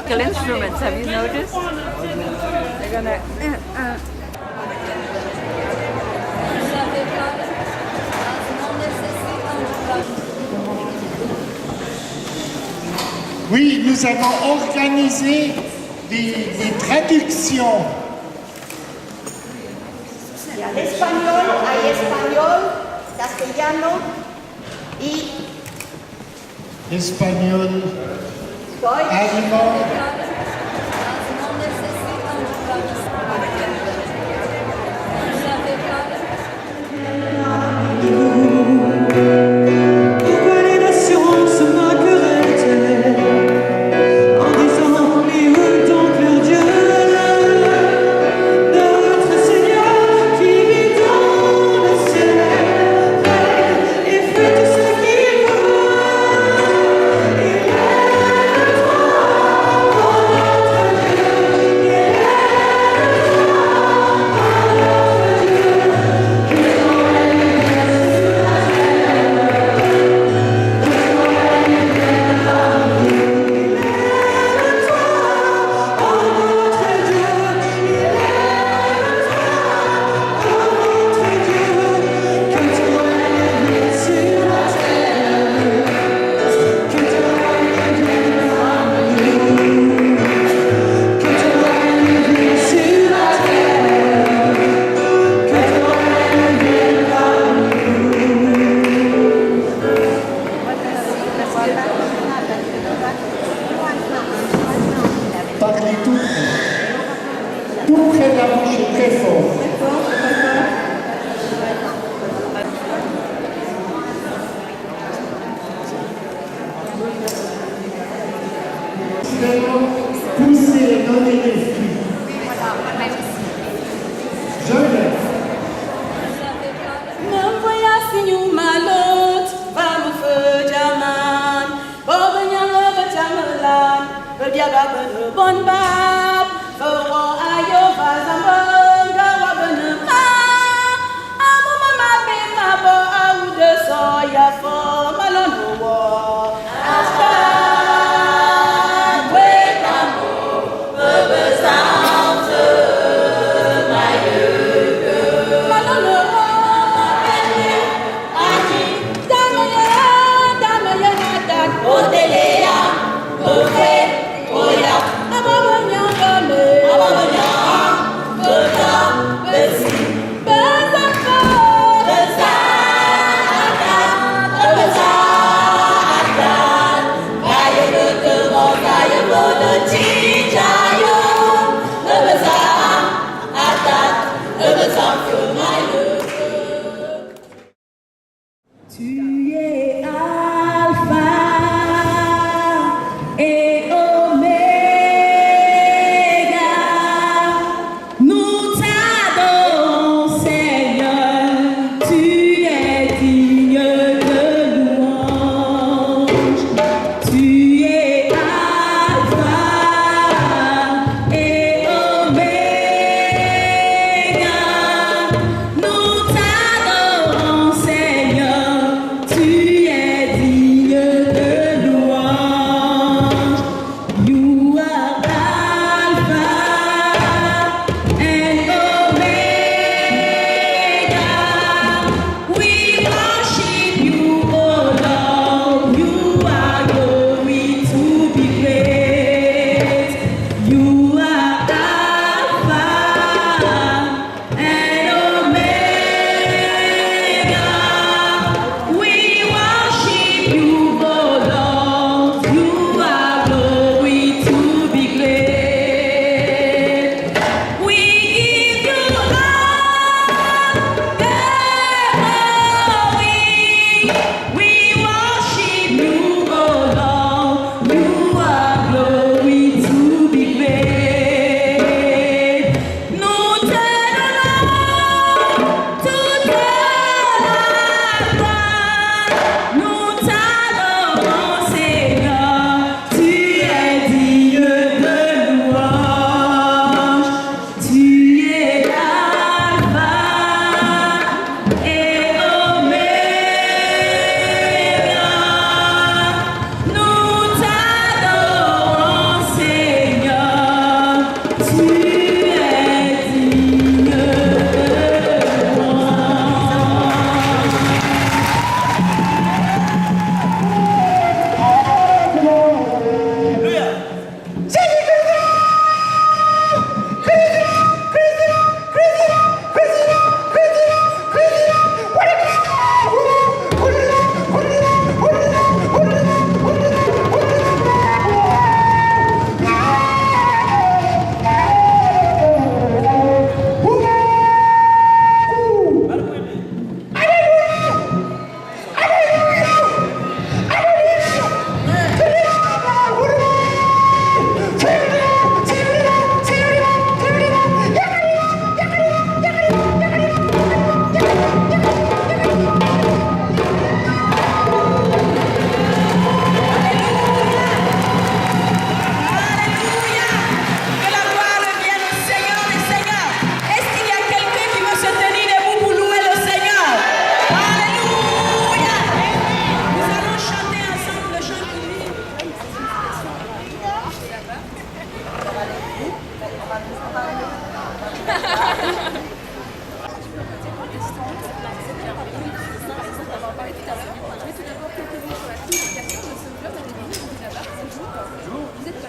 Musical instruments, have you noticed? They're gonna. Oui, nous avons organisé des traductions. Español, hay español, castellano y Espagnol, allemand, Pourquoi les nations se moqueraient-elles en disant mais où donc leur Dieu, notre Seigneur qui vit dans le ciel, règne et fait tout ce qu'il veut. Il est le roi, notre Dieu, il est le parlez tout près de la bouche et très fort. Poussez et donnez des fruits. Je l'ai. Não foi assim uma luta, vamos fujaman. Bobanya batamelan, berdiaga berbon bab. Bawa ayo bazamban, gawa benema. Amu mama bima bo au de soya fo malono. Odelea, ofe, oya, ababa.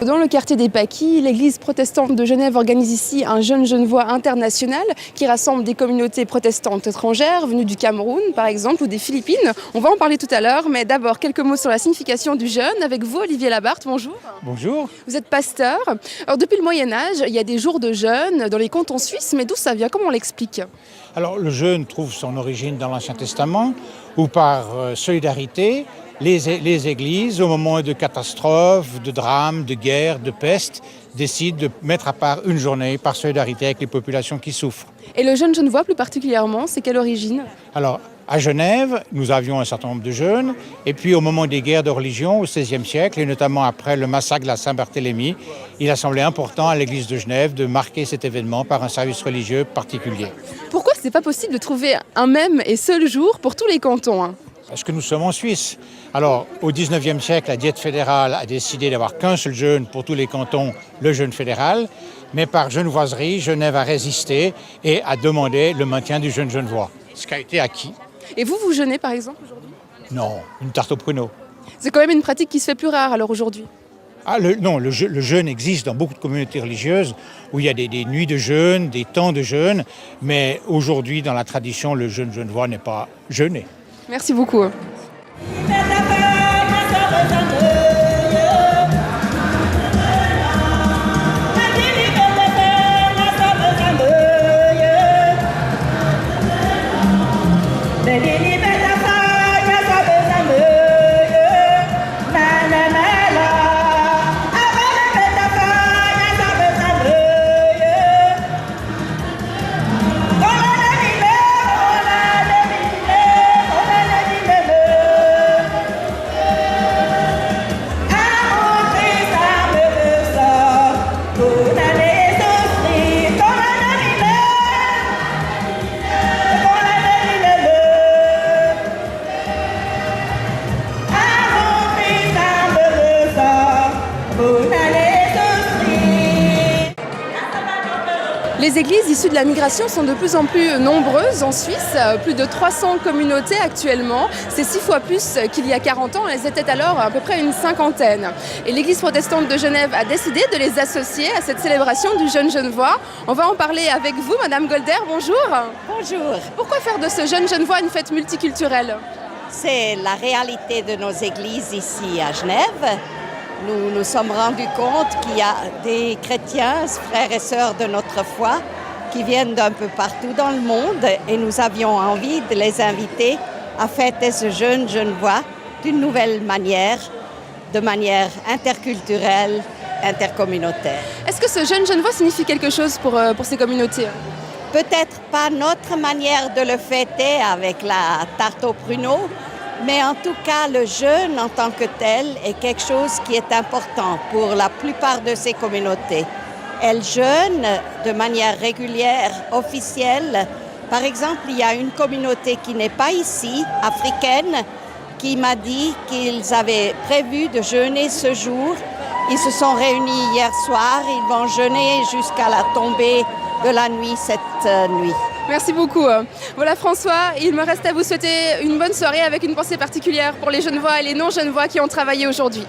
Dans le quartier des Paquis, l'église protestante de Genève organise ici un Jeune Genevois international qui rassemble des communautés protestantes étrangères venues du Cameroun par exemple ou des Philippines. On va en parler tout à l'heure, mais d'abord quelques mots sur la signification du jeûne avec vous, Olivier Labarthe. Bonjour. Bonjour. Vous êtes pasteur. Alors depuis le Moyen-Âge, il y a des jours de jeûne dans les cantons suisses, mais d'où ça vient? Comment on l'explique? Alors le jeûne trouve son origine dans l'Ancien Testament où par solidarité, les églises, au moment de catastrophes, de drames, de guerres, de peste, décident de mettre à part une journée par solidarité avec les populations qui souffrent. Et le jeûne genevois plus particulièrement, c'est quelle origine? Alors, à Genève, nous avions un certain nombre de jeûnes, et puis au moment des guerres de religion, au XVIe siècle, et notamment après le massacre de la Saint-Barthélemy, il a semblé important à l'église de Genève de marquer cet événement par un service religieux particulier. Pourquoi c'est pas possible de trouver un même et seul jour pour tous les cantons? Parce que nous sommes en Suisse. Alors, au XIXe siècle, la Diète fédérale a décidé d'avoir qu'un seul jeûne pour tous les cantons, le jeûne fédéral. Mais par genevoiserie, Genève a résisté et a demandé le maintien du jeûne genevois, ce qui a été acquis. Et vous jeûnez par exemple aujourd'hui? Non, une tarte au pruneau. C'est quand même une pratique qui se fait plus rare alors aujourd'hui. Le jeûne existe dans beaucoup de communautés religieuses où il y a des nuits de jeûne, des temps de jeûne. Mais aujourd'hui, dans la tradition, le jeûne genevois n'est pas jeûné. Merci beaucoup. Les églises issues de la migration sont de plus en plus nombreuses en Suisse, plus de 300 communautés actuellement. C'est 6 fois plus qu'il y a 40 ans, elles étaient alors à peu près une cinquantaine. Et l'église protestante de Genève a décidé de les associer à cette célébration du jeûne genevois. On va en parler avec vous, Madame Golder, bonjour. Bonjour. Pourquoi faire de ce jeûne genevois une fête multiculturelle? C'est la réalité de nos églises ici à Genève. Nous nous sommes rendus compte qu'il y a des chrétiens, frères et sœurs de notre foi, qui viennent d'un peu partout dans le monde et nous avions envie de les inviter à fêter ce jeûne genevois d'une nouvelle manière, de manière interculturelle, intercommunautaire. Est-ce que ce jeûne genevois signifie quelque chose pour ces communautés? Peut-être pas notre manière de le fêter avec la tarte au pruneau, mais en tout cas, le jeûne en tant que tel est quelque chose qui est important pour la plupart de ces communautés. Elles jeûnent de manière régulière, officielle. Par exemple, il y a une communauté qui n'est pas ici, africaine, qui m'a dit qu'ils avaient prévu de jeûner ce jour. Ils se sont réunis hier soir, ils vont jeûner jusqu'à la tombée de la nuit cette nuit. Merci beaucoup. Voilà François, il me reste à vous souhaiter une bonne soirée avec une pensée particulière pour les Genevois et les non-Genevois qui ont travaillé aujourd'hui.